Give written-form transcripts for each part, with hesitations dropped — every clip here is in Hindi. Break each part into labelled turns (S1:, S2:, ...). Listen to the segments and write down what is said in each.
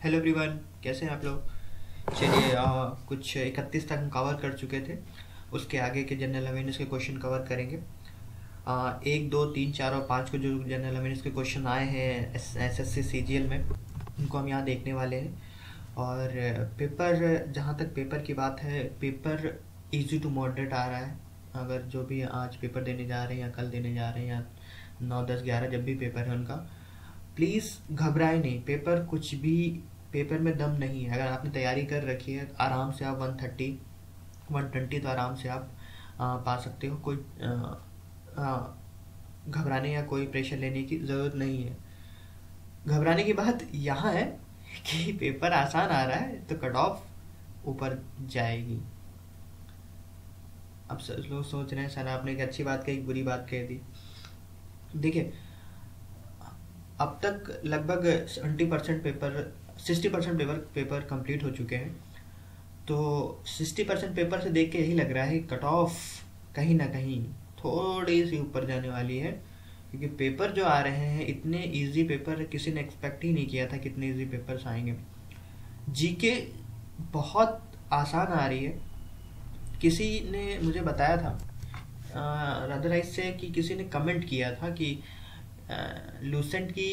S1: हेलो एवरीवन, कैसे हैं आप लोग। चलिए कुछ 31 तक हम कवर कर चुके थे। उसके आगे के जनरल अवेयरनेस के क्वेश्चन कवर करेंगे। 1, 2, 3, 4 और 5 को जो जनरल अवेयरनेस के क्वेश्चन आए हैं एसएससी सीजीएल में, उनको हम यहाँ देखने वाले हैं। और पेपर, जहाँ तक पेपर की बात है, पेपर इजी टू मॉडरेट आ रहा है। अगर जो भी आज पेपर देने जा रहे हैं या कल देने जा रहे हैं या 9, 10, 11 जब भी पेपर है उनका, प्लीज़ घबराए नहीं। पेपर कुछ भी, पेपर में दम नहीं है। अगर आपने तैयारी कर रखी है आराम से आप 130 120 तो आराम से आप पा सकते हो। कोई घबराने या कोई प्रेशर लेने की ज़रूरत नहीं है। घबराने की बात यहाँ है कि पेपर आसान आ रहा है तो कट ऑफ ऊपर जाएगी। अब लोग सोच रहे हैं सर आपने एक अच्छी बात कही, एक बुरी बात कह दी। देखिए, अब तक लगभग 70% पेपर 60% पेपर कंप्लीट हो चुके हैं। तो 60% पेपर से देख के यही लग रहा है कि कट ऑफ कहीं ना कहीं थोड़ी सी ऊपर जाने वाली है, क्योंकि पेपर जो आ रहे हैं इतने इजी पेपर किसी ने एक्सपेक्ट ही नहीं किया था, कितने इजी पेपर्स आएंगे। जीके बहुत आसान आ रही है। किसी ने मुझे बताया था रदराइज से कि किसी ने कमेंट किया था कि लूसेंट की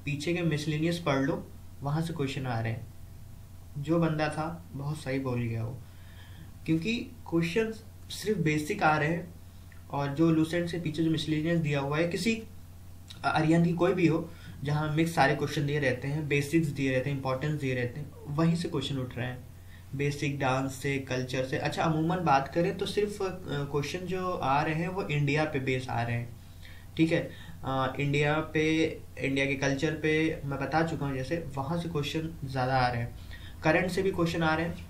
S1: पीछे के मिसलेनियस पढ़ लो, वहाँ से क्वेश्चन आ रहे हैं। जो बंदा था बहुत सही बोल गया वो, क्योंकि क्वेश्चन सिर्फ बेसिक आ रहे हैं। और जो लूसेंट से पीछे जो मिसलेनियस दिया हुआ है, किसी अरियन की कोई भी हो, जहाँ मिक्स सारे क्वेश्चन दिए रहते हैं, बेसिक्स दिए रहते हैं, इंपॉर्टेंस दिए रहते हैं, वहीं से क्वेश्चन उठ रहे हैं। बेसिक डांस से, कल्चर से। अच्छा, अमूमन बात करें तो सिर्फ क्वेश्चन जो आ रहे हैं वो इंडिया पे बेस आ रहे हैं, ठीक है। इंडिया पे, इंडिया के कल्चर पे मैं बता चुका हूँ, जैसे वहाँ से क्वेश्चन ज़्यादा आ रहे हैं। करंट से भी क्वेश्चन आ रहे हैं।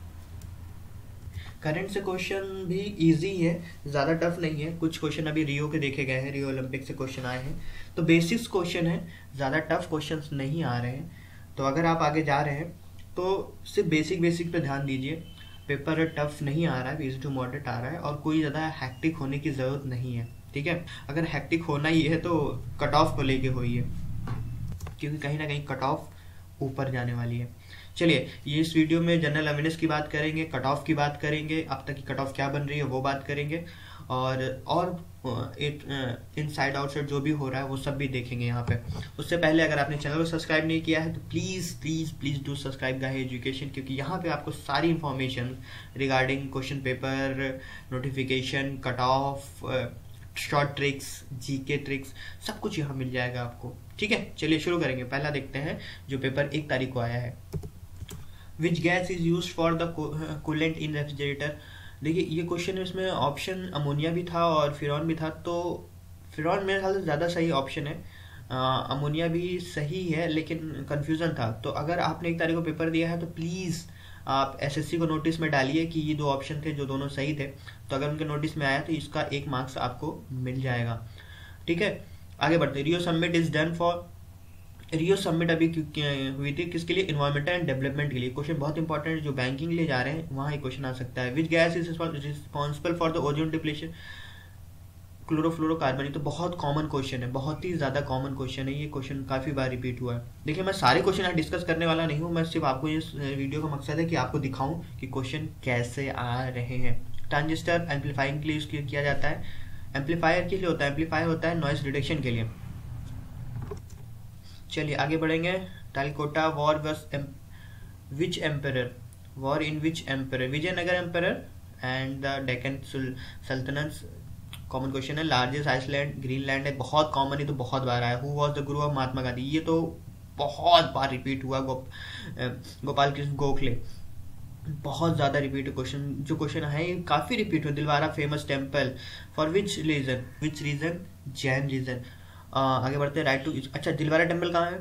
S1: करंट से क्वेश्चन भी इजी है, ज़्यादा टफ नहीं है। कुछ क्वेश्चन अभी रियो के देखे गए हैं, रियो ओलंपिक से क्वेश्चन आए हैं, तो बेसिक्स क्वेश्चन है, ज़्यादा टफ क्वेश्चन नहीं आ रहे हैं। तो अगर आप आगे जा रहे हैं तो सिर्फ बेसिक पे ध्यान दीजिए। पेपर टफ नहीं आ रहा है, इजी टू मॉडरेट आ रहा है, और कोई ज़्यादा हैक्टिक होने की ज़रूरत नहीं है, ठीक है। अगर हैक्टिक होना ही है तो कट ऑफ को लेके होई है, क्योंकि कहीं ना कहीं कट ऑफ ऊपर जाने वाली है। चलिए, ये इस वीडियो में जनरल अवेयरनेस की बात करेंगे, कट ऑफ की बात करेंगे, अब तक की कट ऑफ क्या बन रही है वो बात करेंगे, और इनसाइड आउटसाइड जो भी हो रहा है वो सब भी देखेंगे यहाँ पे। उससे पहले अगर आपने चैनल को सब्सक्राइब नहीं किया है तो please please please do subscribe गाहे एजुकेशन, क्योंकि यहाँ पे आपको सारी information regarding question paper, notification, cut off, short tricks, GK tricks, सब कुछ यहाँ मिल जाएगा आपको, ठीक है। चलिए शुरू करेंगे। पहला देखते हैं जो पेपर 1 तारीख को आया है। Which gas is use for the coolant in refrigerator. देखिए, ये क्वेश्चन है, इसमें ऑप्शन अमोनिया भी था और फिरॉन भी था। तो फिरॉन मेरे ख्याल से ज़्यादा सही ऑप्शन है। अमोनिया भी सही है, लेकिन कन्फ्यूज़न था। तो अगर आपने 1 तारीख को पेपर दिया है तो प्लीज़ आप एसएससी को नोटिस में डालिए कि ये 2 ऑप्शन थे जो दोनों सही थे। तो अगर उनके नोटिस में आया तो इसका 1 मार्क्स आपको मिल जाएगा, ठीक है। आगे बढ़ते। Rio summit is done for, Rio summit अभी हुई थी किसके लिए? इन्वायरमेंटल एंड डेवलपमेंट के लिए। क्वेश्चन बहुत इंपॉर्टेंट है, जो बैंकिंग ले जा रहे हैं वहाँ एक क्वेश्चन आ सकता है। Which gas is responsible for the ozone depletion? Chlorofluorocarbon. तो बहुत कॉमन क्वेश्चन है, बहुत ही ज़्यादा कॉमन क्वेश्चन है। ये क्वेश्चन काफ़ी बार रिपीट हुआ है। देखिए, मैं सारे क्वेश्चन यहाँ डिस्कस करने वाला नहीं हूँ, मैं सिर्फ आपको इस वीडियो का मकसद है कि आपको दिखाऊँ कि क्वेश्चन कैसे आ रहे हैं। ट्रांजिस्टर एम्पलीफाइंग के लिए यूज़ किया जाता है। एम्पलीफायर के लिए होता है, एम्पलीफायर होता है नॉइस रिडक्शन के लिए। चलिए आगे बढ़ेंगे। Talikota war was which emperor, war in which emperor? Vijayanagar emperor and the Deccan sultanate. Common question है। लार्जेस्ट आइसलैंड ग्रीनलैंड है, बहुत कॉमन है, तो बहुत बार आया। Who was the guru of Mahatma Gandhi? ये तो बहुत बार रिपीट हुआ। गोपाल कृष्ण गोखले, बहुत ज़्यादा रिपीट क्वेश्चन। जो क्वेश्चन है काफ़ी रिपीट हुआ। Dilwara famous temple for which reason? Which reason? Jain reason. आगे बढ़ते हैं। राइट टू, अच्छा, दिलवारा टेम्पल कहाँ है?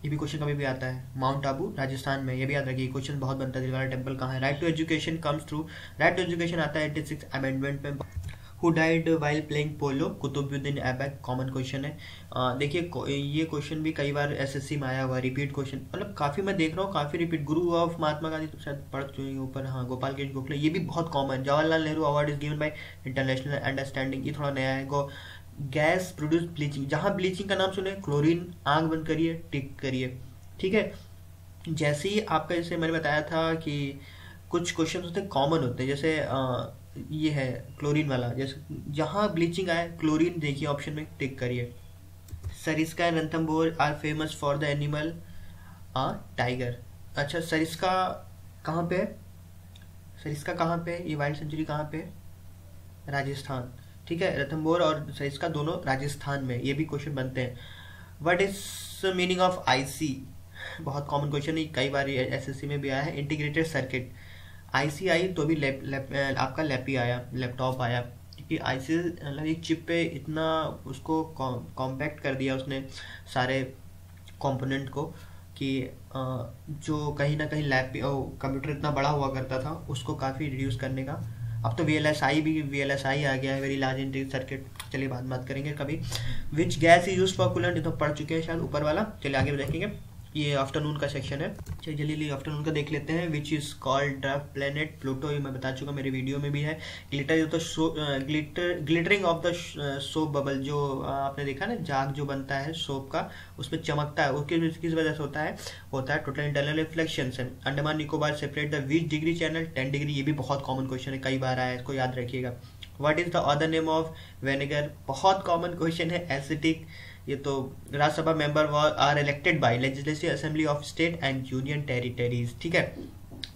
S1: ये भी क्वेश्चन कभी भी आता है। माउंट आबू राजस्थान में, ये भी याद रखिए, क्वेश्चन बहुत बनता है। दिलवारा टेम्पल कहाँ है? Right to education comes through, right to education आता है 86 अमेंडमेंट में। Who died while playing polo? Qutubuddin Aibak. Common question है। देखिए, ये क्वेश्चन भी कई बार एसएससी में आया हुआ, रिपीट क्वेश्चन, मतलब काफ़ी मैं देख रहा हूँ काफ़ी repeat. Guru of Mahatma Gandhi तो शायद पढ़ चुके ऊपर, हाँ, गोपाल कृष्ण गोखले, ये भी बहुत common. Jawaharlal Nehru award is given by international understanding, ये थोड़ा नया है। गैस प्रोड्यूस ब्लीचिंग, जहाँ ब्लीचिंग का नाम सुने, क्लोरीन। आंख बंद करिए, टिक करिए, ठीक है। जैसे ही आपका, जैसे मैंने बताया था कि कुछ क्वेश्चन होते हैं कॉमन होते हैं, जैसे ये है क्लोरीन वाला, जैसे जहाँ ब्लीचिंग आए क्लोरीन देखिए ऑप्शन में टिक करिए। Sariska and Ranthambore are famous for the animal tiger. अच्छा, सरिस्का कहाँ पे है? सरिस्का कहाँ पे है? ये वाइल्ड सेंचुरी कहाँ पे है? राजस्थान। ठीक है, रणथंभौर और सरिस्का दोनों राजस्थान में। ये भी क्वेश्चन बनते हैं। What is meaning of IC? बहुत कॉमन क्वेश्चन है, कई बार एसएससी में भी आया है। इंटीग्रेटेड सर्किट, आईसी आई तो भी आपका लैप ही आया, लैपटॉप आया, क्योंकि आईसी मतलब एक चिप पे इतना उसको कॉम्पैक्ट कर दिया उसने सारे कंपोनेंट को कि जो कहीं ना कहीं लैप कंप्यूटर इतना बड़ा हुआ करता था उसको काफ़ी रिड्यूस करने का। अब तो वीएलएसआई आ गया है, वेरी लार्ज इंटीग्रेटेड सर्किट। चलिए बात करेंगे कभी। Which gas is use for coolant, ये तो पढ़ चुके हैं शायद ऊपर वाला। चलिए आगे देखेंगे, ये आफ्टरनून का सेक्शन है। चलिए जल्दी आफ्टरनून का देख लेते हैं। Which is called draft planet Pluto, ये मैं बता चुका, मेरे वीडियो में भी है। ग्लिटर तो glittering of the soap bubble, जो आपने देखा ना जाग जो बनता है सोप का, उसमें चमकता है, वो किस वजह से होता है टोटल इंटरनल रिफ्लेक्शन से। Andaman Nicobar separate the which degree channel? 10 degree. ये भी बहुत कॉमन क्वेश्चन है, कई बार आया है, इसको याद रखिएगा। What is the other name of vinegar? बहुत कॉमन क्वेश्चन है, एसिटिक। ये तो Rajya Sabha member are elected by legislative assembly of state and union territories. ठीक है।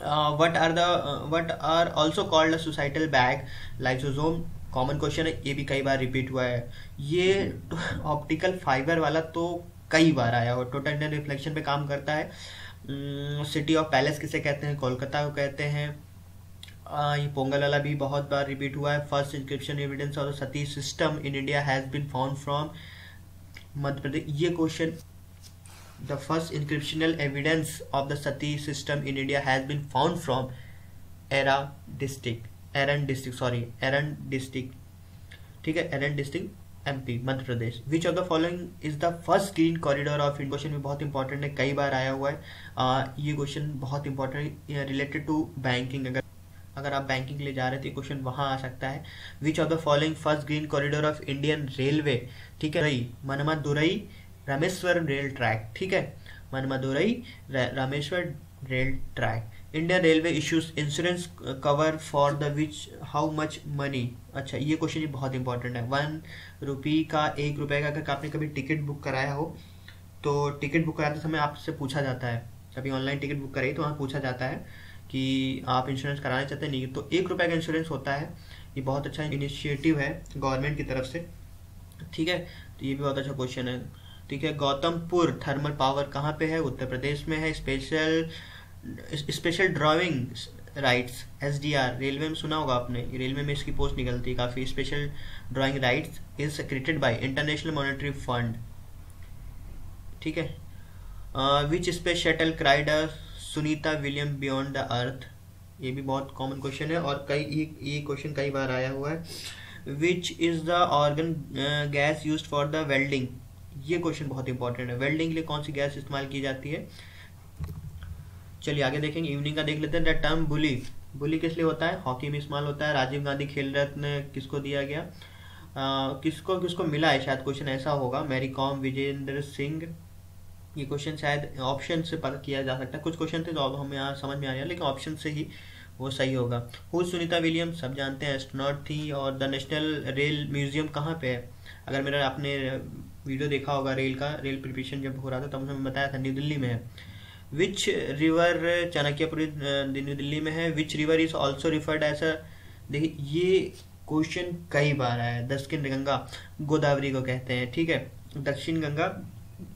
S1: What are also called suicidal bag? Lysosome. Common question है, ये भी कई बार रिपीट हुआ है। ये ऑप्टिकल फाइबर वाला तो कई बार आया और टोटल इंटरनल रिफ्लेक्शन पे काम करता है। सिटी ऑफ पैलेस किसे कहते हैं? कोलकाता को कहते हैं। ये पोंगल वाला भी बहुत बार रिपीट हुआ है। First inscription evidence of the sati system in India has been found from Madhya Pradesh. ये question, the first inscriptional evidence of the sati system in India has been found from Eran district. ठीक है, Eran district MP Madhya Pradesh. Which of the following is the first green corridor of India? Question भी बहुत इंपॉर्टेंट है, कई बार आया हुआ है। ये क्वेश्चन बहुत इंपॉर्टेंट है, रिलेटेड टू बैंकिंग। अगर आप बैंकिंग के लिए जा रहे थे, क्वेश्चन वहां आ सकता है। Which of the following first green corridor of Indian railway? ठीक है, मनमादुरई रामेश्वर रेल ट्रैक। ठीक है, Manamadurai Rameswaram rail track. Indian railway issues insurance cover for the which how much money? अच्छा, ये क्वेश्चन भी बहुत इंपॉर्टेंट है। 1 रुपये का, 1 रुपये का, अगर आपने कभी टिकट बुक कराया हो तो टिकट बुक कराते समय आपसे पूछा जाता है, कभी ऑनलाइन टिकट बुक कराई तो वहाँ पूछा जाता है कि आप इंश्योरेंस कराना चाहते हैं, नहीं तो 1 रुपये का इंश्योरेंस होता है। ये बहुत अच्छा इनिशिएटिव है गवर्नमेंट की तरफ से। ठीक है, तो ये भी बहुत अच्छा क्वेश्चन है। ठीक है, गौतमपुर थर्मल पावर कहाँ पे है? उत्तर प्रदेश में है। Special driving rights SDR, railway में सुना होगा आपने, रेलवे में इसकी पोस्ट निकलती है काफ़ी। Special driving rights is secreted bye international monetary fund. ठीक है। Which space shuttle cried Sunita William beyond the earth? ये भी बहुत कॉमन क्वेश्चन है और ये क्वेश्चन कई बार आया हुआ है। Which is the organ gas used for the welding? ये क्वेश्चन बहुत इंपॉर्टेंट है। वेल्डिंग के लिए कौन सी गैस इस्तेमाल की जाती है? चलिए आगे देखेंगे, इवनिंग का देख लेते हैं। द टर्म बुली किस लिए होता है? हॉकी में इस्तेमाल होता है। राजीव गांधी खेल रत्न किसको दिया गया? किसको मिला है? शायद क्वेश्चन ऐसा होगा। मैरी कॉम, विजेंद्र सिंह। ये क्वेश्चन शायद ऑप्शन से पता किया जा सकता है। कुछ क्वेश्चन थे तो हमें यहाँ समझ में आ रहा, लेकिन ऑप्शन से ही वो सही होगा। हु सुनीता विलियम्स, सब जानते हैं, एस्ट्रोनॉट थी। और द नेशनल रेल म्यूजियम कहाँ पे है? अगर मेरा आपने वीडियो देखा होगा रेल का, रेल प्रिपरेशन जब हो रहा था तब मैंने बताया था न्यू दिल्ली में है। Which river, Chanakyapuri new Delhi में है। Which river is also referred as a, देखिए ये क्वेश्चन कई बार आया है। दक्षिण गंगा, गोदावरी को कहते हैं। ठीक है, दक्षिण गंगा,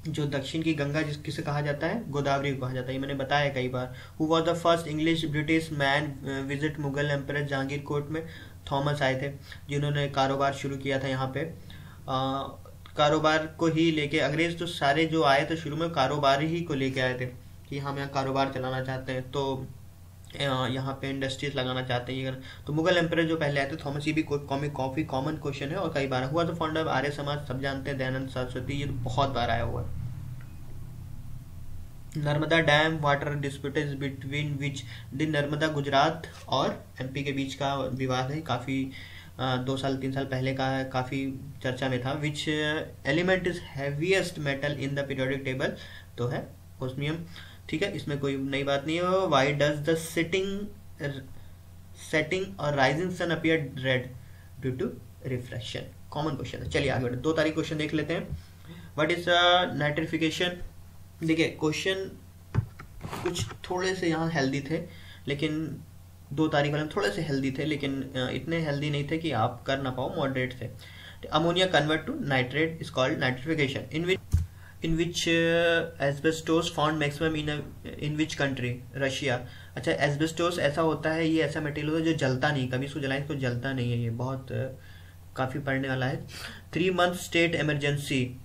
S1: जो दक्षिण की गंगा किसे कहा जाता है? गोदावरी को कहा जाता है, ये मैंने बताया कई बार। Who was the first English British man visit Mughal emperor Jahangir court में? थॉमस आए थे, जिन्होंने कारोबार शुरू किया था यहाँ पे। कारोबार को ही लेके, अंग्रेज तो सारे जो आए थे शुरू में कारोबार ही को लेके आए थे कि हम यहाँ कारोबार चलाना चाहते हैं, तो यहाँ पे इंडस्ट्रीज लगाना चाहते हैं। तो मुगल एम्पर जो पहले आए थे थॉमस, ये भी काफी कॉमन क्वेश्चन है और कई बार हुआ। तो फाउंडर ऑफ आर्य समाज, सब जानते हैं, दयानंद सरस्वती, ये तो बहुत बार आया हुआ है। Narmada dam water dispute between which? Narmada Gujarat और एमपी के बीच का विवाद है, काफी 2 साल 3 साल पहले का है, काफी चर्चा में था। Which element is heaviest metal in the periodic table? तो है ओस्मियम। ठीक है, इसमें कोई नई बात नहीं है। वाई डज द सेटिंग और rising sun appear red due to reflection? Common question है। चलिए आगे बढ़े, 2 तारीख क्वेश्चन देख लेते हैं। What is nitrification? देखिए क्वेश्चन कुछ थोड़े से यहाँ हेल्दी थे, लेकिन 2 तारीख वाले थोड़े से हेल्दी थे, लेकिन इतने हेल्दी नहीं थे कि आप कर ना पाओ, मॉडरेट थे। Ammonia convert to nitrate is called nitrification. In which asbestos found maximum in which country? Russia. अच्छा, एस्बेस्टोस ऐसा होता है, ये ऐसा मटेरियल होता है जो जलता नहीं, कभी इसको जलाएं तो जलता नहीं है, ये बहुत काफ़ी पढ़ने वाला है। 3 month state emergency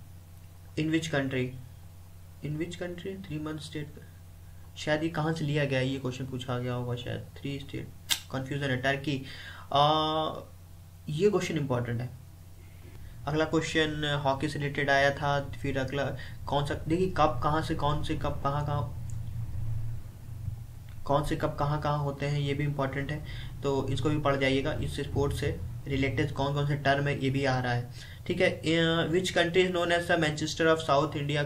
S1: in which country? 3 month state, शायद ये कहाँ से लिया गया है, ये क्वेश्चन पूछा गया होगा शायद। 3 स्टेट, कन्फ्यूजन है। टर्की। ये क्वेश्चन इंपॉर्टेंट है। अगला क्वेश्चन हॉकी से रिलेटेड आया था। फिर अगला कौन सा, देखिए कब कहाँ से कौन से कब कहाँ कहाँ होते हैं, ये भी इंपॉर्टेंट है, तो इसको भी पढ़ जाइएगा। इससे स्पोर्ट्स से रिलेटेड कौन कौन से टर्म है ये भी आ रहा है, ठीक है। Which country is known as the Manchester of South India?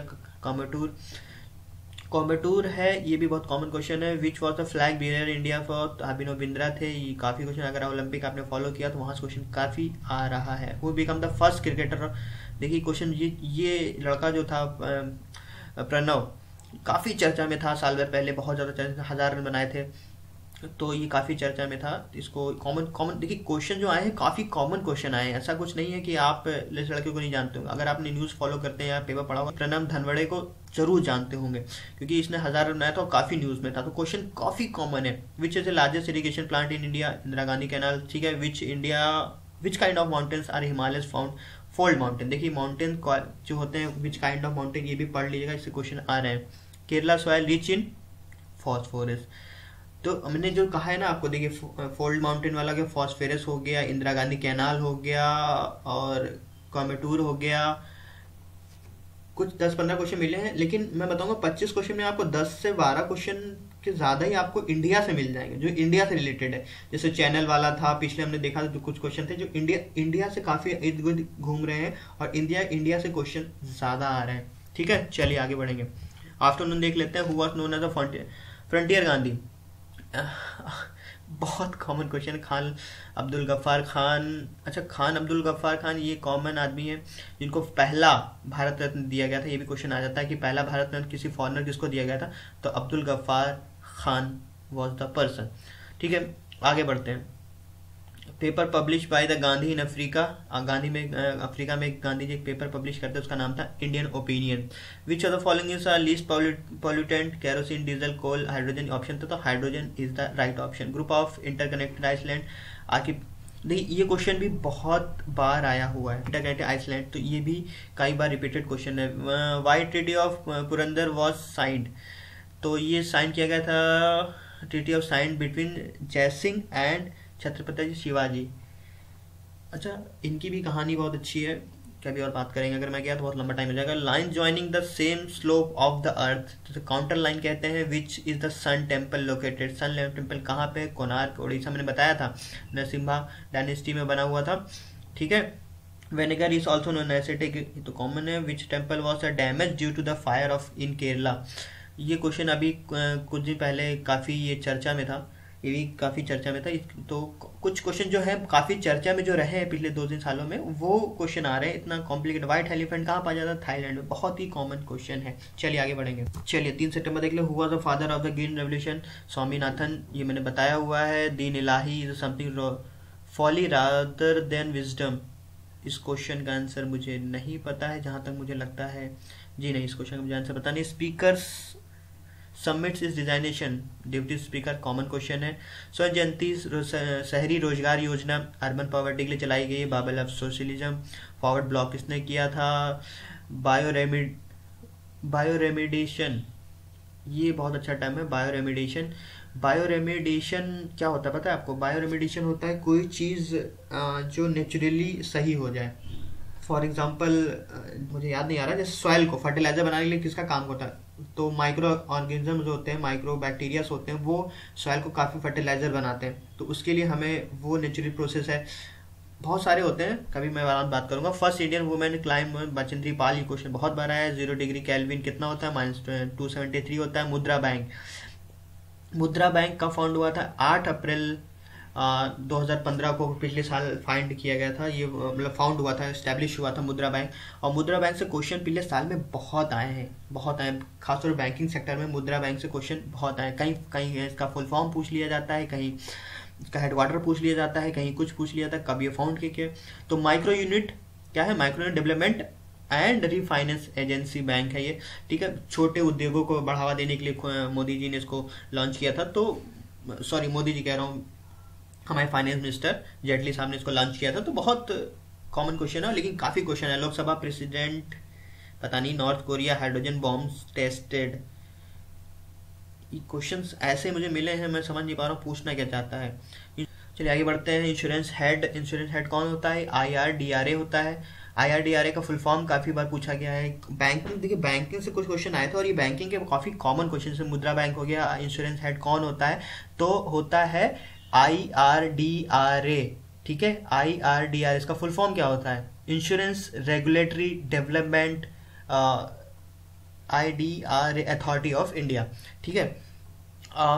S1: Coimbatore है, ये भी बहुत कॉमन क्वेश्चन है। Which was the flag bearer India for? Abhinav Bindra थे। ये काफ़ी क्वेश्चन, अगर ओलंपिक आपने फॉलो किया तो वहाँ से क्वेश्चन काफ़ी आ रहा है। वो बिकम द फर्स्ट क्रिकेटर। देखिए क्वेश्चन, ये लड़का जो था प्रणव, काफ़ी चर्चा में था साल भर पहले, बहुत ज़्यादा चर्चा, 1000 रन बनाए थे, तो ये काफ़ी चर्चा में था। इसको कॉमन देखिए क्वेश्चन जो आए हैं काफ़ी कॉमन क्वेश्चन आए हैं, ऐसा कुछ नहीं है कि आप इस लड़के को नहीं जानते होंगे। अगर आपने न्यूज़ फॉलो करते हैं या पेपर पढ़ा होगा, प्रणब धनवड़े को जरूर जानते होंगे, क्योंकि इसने 1000 रन बनाया था और काफ़ी न्यूज़ में था, तो क्वेश्चन काफ़ी कॉमन है। Which is the largest irrigation plant in India? Indira Gandhi canal, ठीक है। Which kind of mountains are Himalayas found? Fold mountain. देखिए माउंटेन जो होते हैं, विच काइंड ऑफ माउंटेन, ये भी पढ़ लीजिएगा, इससे क्वेश्चन आ रहे हैं। Kerala soil rich in phosphorus, तो हमने जो कहा है ना आपको, देखिए फोल्ड माउंटेन वाला के फॉस्फेरस हो गया, इंदिरा गांधी कैनाल हो गया, और कॉमेटूर हो गया। कुछ 10-15 क्वेश्चन मिले हैं, लेकिन मैं बताऊंगा 25 क्वेश्चन में आपको 10 से 12 क्वेश्चन के ज़्यादा ही आपको इंडिया से मिल जाएंगे, जो इंडिया से रिलेटेड है। जैसे चैनल वाला था, पिछले हमने देखा था, जो कुछ क्वेश्चन थे जो इंडिया से काफ़ी इर्द गिर्द घूम रहे हैं, और इंडिया से क्वेश्चन ज़्यादा आ रहे हैं, ठीक है। चलिए आगे बढ़ेंगे। आफ्टरनून देख लेते हैं। Who was known as a frontier Gandhi? बहुत कॉमन क्वेश्चन। खान अब्दुल गफ्फार खान। अच्छा, खान अब्दुल गफ्फार खान ये कॉमन आदमी है जिनको पहला भारत रत्न दिया गया था। ये भी क्वेश्चन आ जाता है कि पहला भारत रत्न किसी फॉरेनर किसको दिया गया था, तो Abdul Gaffar Khan was the person, ठीक है। आगे बढ़ते हैं। Paper publish by the Gandhi in Africa. Africa में गांधी जी एक पेपर पब्लिश करते हैं, उसका नाम था Indian opinion. Which of the following is least pollutant? Kerosene, diesel, coal, hydrogen option था, तो hydrogen is the right option. Group of interconnected island आके देखिए, ये क्वेश्चन भी बहुत बार आया हुआ है, इंटरकनेक्टेड आइसलैंड, तो ये भी कई बार रिपीटेड क्वेश्चन है। Why treaty of Purandar was signed? तो ये साइन किया गया था, treaty of sign between Jai Singh and Chhatrapati Shivaji. अच्छा, इनकी भी कहानी बहुत अच्छी है, कभी और बात करेंगे, अगर मैं गया तो बहुत लंबा टाइम हो जाएगा। Line joining the same slope of the earth, तो काउंटर लाइन कहते हैं। Which is the sun temple located? Sun temple कहाँ पे? कोणार्क, उड़ीसा, मैंने बताया था, नरसिम्हा डायनेस्टी में बना हुआ था, ठीक है। Vinegar is also known acetic, तो कॉमन है। Which temple was the damage due to the fire of in Kerala? ये क्वेश्चन अभी कुछ दिन पहले काफ़ी ये चर्चा में था, ये भी काफ़ी चर्चा में था। तो कुछ क्वेश्चन जो है काफ़ी चर्चा में जो रहे हैं पिछले 2-3 सालों में, वो क्वेश्चन आ रहे हैं। इतना कॉम्प्लिकेटेड। व्हाइट एलिफेंट कहाँ पाया जाता है? थाईलैंड में। बहुत ही कॉमन क्वेश्चन है। चलिए आगे बढ़ेंगे। चलिए 3 सितंबर देख ले। Who was the father of the green revolution? Swaminathan, ये मैंने बताया हुआ है। Din Ilahi is something folly rather than wisdom. इस क्वेश्चन का आंसर मुझे नहीं पता है, जहाँ तक मुझे लगता है जी नहीं, इस क्वेश्चन का मुझे आंसर पता नहीं। Speakers submits is designation, deputy speaker, common question है। स्वर्ण जयंती शहरी रोजगार योजना अर्बन पॉवर्टी के लिए चलाई गई। बाबल ऑफ सोशलिज्म, फॉरवर्ड ब्लॉक किसने किया था? बायोरेमिडेशन, ये बहुत अच्छा टर्म है, बायोरेमिडेशन। बायोरेमिडेशन क्या होता है पता है आपको? बायोरेमिडेशन होता है कोई चीज़ जो नेचुरली सही हो जाए। फॉर एग्जाम्पल मुझे याद नहीं आ रहा, जैसे सॉइल को फर्टिलाइजर बनाने के लिए किसका काम होता है? तो माइक्रो ऑर्गेनिजम्स होते हैं, माइक्रो बैक्टीरियाज होते हैं, वो सॉइल को काफ़ी फर्टिलाइजर बनाते हैं, तो उसके लिए हमें वो नेचुरल प्रोसेस है। बहुत सारे होते हैं, कभी मैं बात करूंगा। First Indian women climb Bachendri Pal, ये क्वेश्चन बहुत बड़ा है। 0 डिग्री केल्विन कितना होता है, -273 होता है। मुद्रा बैंक कब फाउंड हुआ था, 8 अप्रैल 2015 को, पिछले साल फाइंड किया गया था ये, मतलब फाउंड हुआ था, एस्टेब्लिश हुआ था मुद्रा बैंक। और मुद्रा बैंक से क्वेश्चन पिछले साल में बहुत आए हैं, खासतौर बैंकिंग सेक्टर में मुद्रा बैंक से क्वेश्चन बहुत आए। कहीं कहीं इसका फुल फॉर्म पूछ लिया जाता है, कहीं इसका हेडक्वार्टर पूछ लिया जाता है, कहीं कुछ पूछ लिया जाता है, कब ये फाउंड किया। तो माइक्रो यूनिट क्या है, micro unit development and refinance agency bank है ये, ठीक है। छोटे उद्योगों को बढ़ावा देने के लिए मोदी जी ने इसको लॉन्च किया था। तो सॉरी, मोदी जी कह रहा हूँ, हमारे फाइनेंस मिनिस्टर जेटली साहब ने इसको लॉन्च किया था। तो बहुत कॉमन क्वेश्चन है, लेकिन काफ़ी क्वेश्चन है। लोकसभा प्रेसिडेंट, पता नहीं, north Korea hydrogen bombs tested, ये क्वेश्चंस ऐसे मुझे मिले हैं, मैं समझ नहीं पा रहा हूँ पूछना क्या चाहता है। चलिए आगे बढ़ते हैं। इंश्योरेंस हेड कौन होता है, IRDRA होता है। IRDRA का फुल फॉर्म काफ़ी बार पूछा गया है। बैंकिंग, देखिए बैंकिंग से कुछ क्वेश्चन आए थे और ये बैंकिंग के काफ़ी कॉमन क्वेश्चन है। मुद्रा बैंक हो गया। इंश्योरेंस हेड कौन होता है, तो होता है IRDRA, ठीक है। IRDRA इसका फुल फॉर्म क्या होता है, insurance regulatory development IDRA authority of India, ठीक है।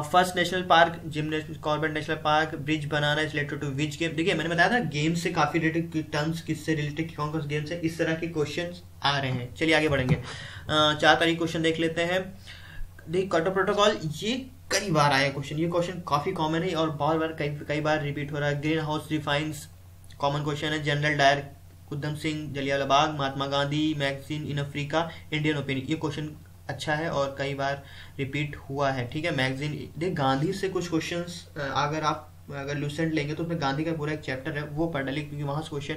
S1: First national park, Jim Corbett national park, bridge banana is related to which game. देखिए मैंने बताया था गेम से काफी रिलेटेड, टर्म्स किससे रिलेटेड, कौन कौन से गेम से, इस तरह के क्वेश्चंस आ रहे हैं। चलिए आगे बढ़ेंगे। 4 तारीख क्वेश्चन देख लेते हैं। देखिए क्योटो प्रोटोकॉल, ये कई बार आया क्वेश्चन, ये क्वेश्चन काफी कॉमन है और बहुत बार कई बार रिपीट हो रहा है। Green house refines, common question है। General Dyer, Udham Singh, Jallianwala Bagh, Mahatma Gandhi, magazine in Africa, Indian opinion, ये क्वेश्चन अच्छा है और कई बार रिपीट हुआ है, ठीक है। मैगजीन, देख गांधी से कुछ क्वेश्चंस अगर लूसेंट लेंगे तो उसमें गांधी का पूरा एक चैप्टर है, वो पढ़ डालिए क्योंकि वहां से क्वेश्चन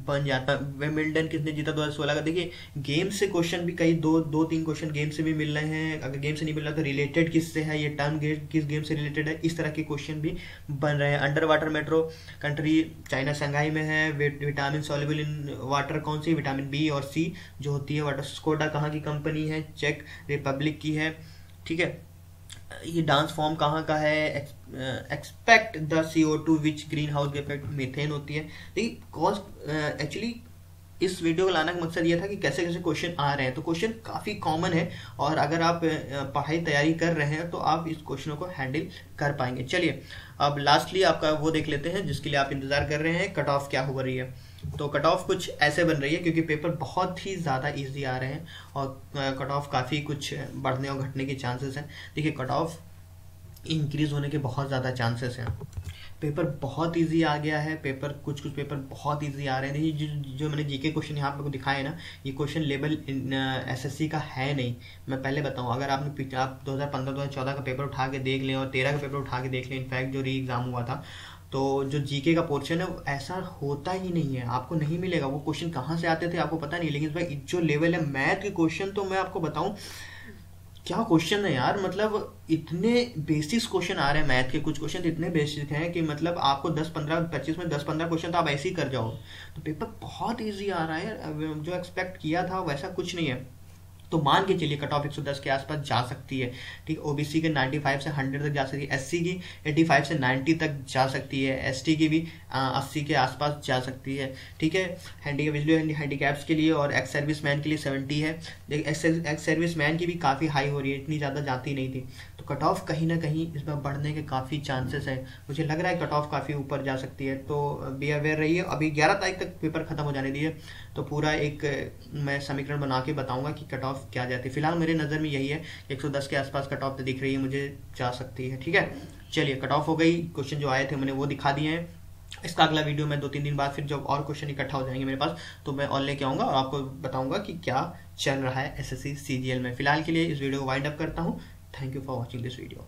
S1: बन जाता है। विंबलडन किसने जीता 2016 का, देखिए गेम से क्वेश्चन भी कई 2-3 क्वेश्चन गेम से भी मिल रहे हैं। अगर गेम से नहीं मिल रहा तो रिलेटेड किससे है, ये टर्म किस गेम से रिलेटेड है, इस तरह के क्वेश्चन भी बन रहे हैं। Under water metro country, China Shanghai में है। विटामिन सॉल्युबल इन वाटर कौन सी, विटामिन बी और सी जो होती है वाटर। स्कोडा कहाँ की कंपनी है, चेक रिपब्लिक की है, ठीक है। ये डांस फॉर्म कहाँ का है, expect the CO2 which green house effect, methane होती है। देखिए एक्चुअली इस वीडियो को लाने का मकसद ये था कि कैसे कैसे क्वेश्चन आ रहे हैं, तो क्वेश्चन काफ़ी कॉमन है और अगर आप पढ़ाई तैयारी कर रहे हैं तो आप इस क्वेश्चनों को हैंडल कर पाएंगे। चलिए अब लास्टली आपका वो देख लेते हैं जिसके लिए आप इंतजार कर रहे हैं, कट ऑफ क्या हो रही है। तो कट ऑफ कुछ ऐसे बन रही है क्योंकि पेपर बहुत ही ज़्यादा इजी आ रहे हैं और कट ऑफ काफ़ी कुछ बढ़ने और घटने के चांसेस हैं। देखिए कट ऑफ इंक्रीज होने के बहुत ज़्यादा चांसेस हैं। पेपर बहुत इजी आ गया है, पेपर कुछ पेपर बहुत इजी आ रहे हैं। देखिए जो मैंने जीके क्वेश्चन यहाँ पे दिखाए ना, ये क्वेश्चन लेवल SSC का है नहीं। मैं पहले बताऊँ, अगर आप 2015-2014 का पेपर उठा के देख लें और 13 का पेपर उठा के देख लें, इनफैक्ट जो री एग्ज़ाम हुआ था, तो जो जीके का पोर्शन है ऐसा होता ही नहीं है, आपको नहीं मिलेगा। वो क्वेश्चन कहाँ से आते थे आपको पता नहीं, लेकिन भाई जो लेवल है मैथ के क्वेश्चन, तो मैं आपको बताऊं क्या क्वेश्चन है यार, मतलब इतने बेसिक क्वेश्चन आ रहे हैं मैथ के। कुछ क्वेश्चन इतने बेसिक हैं कि मतलब आपको 10-15-25 में 10-15 क्वेश्चन तो आप ऐसे ही कर जाओ। तो पेपर बहुत इजी आ रहा है, जो एक्सपेक्ट किया था वैसा कुछ नहीं है। तो मान के चलिए कट ऑफ 110 के आसपास जा सकती है, ठीक। ओबीसी के 95 से 100 तक जा सकती है, एससी की 85 से 90 तक जा सकती है, एसटी की भी 80 के आसपास जा सकती है, ठीक है। हैंडीकैप्स के लिए और एक्स सर्विस मैन के लिए 70 है। एक्स सर्विस मैन की भी काफ़ी हाई हो रही है, इतनी ज़्यादा जाती नहीं थी। तो कट ऑफ कहीं ना कहीं इसमें बढ़ने के काफ़ी चांसेस है, मुझे लग रहा है कट ऑफ काफ़ी ऊपर जा सकती है। तो बी अवेयर रहिए। अभी 11 तारीख तक पेपर खत्म हो जाने दिए, तो पूरा एक मैं समीकरण बना के बताऊंगा कि कट ऑफ क्या जाती है। फिलहाल मेरे नज़र में यही है, 110 के आसपास कट ऑफ दिख रही है मुझे, जा सकती है, ठीक है। चलिए कट ऑफ हो गई, क्वेश्चन जो आए थे मैंने वो दिखा दिए हैं। इसका अगला वीडियो मैं 2-3 दिन बाद फिर जब और क्वेश्चन इकट्ठा हो जाएंगे मेरे पास, तो मैं और लेके आऊँगा और आपको बताऊँगा कि क्या चल रहा है SSC CGL में। फिलहाल के लिए इस वीडियो को वाइंड अप करता हूँ। Thank you for watching this video.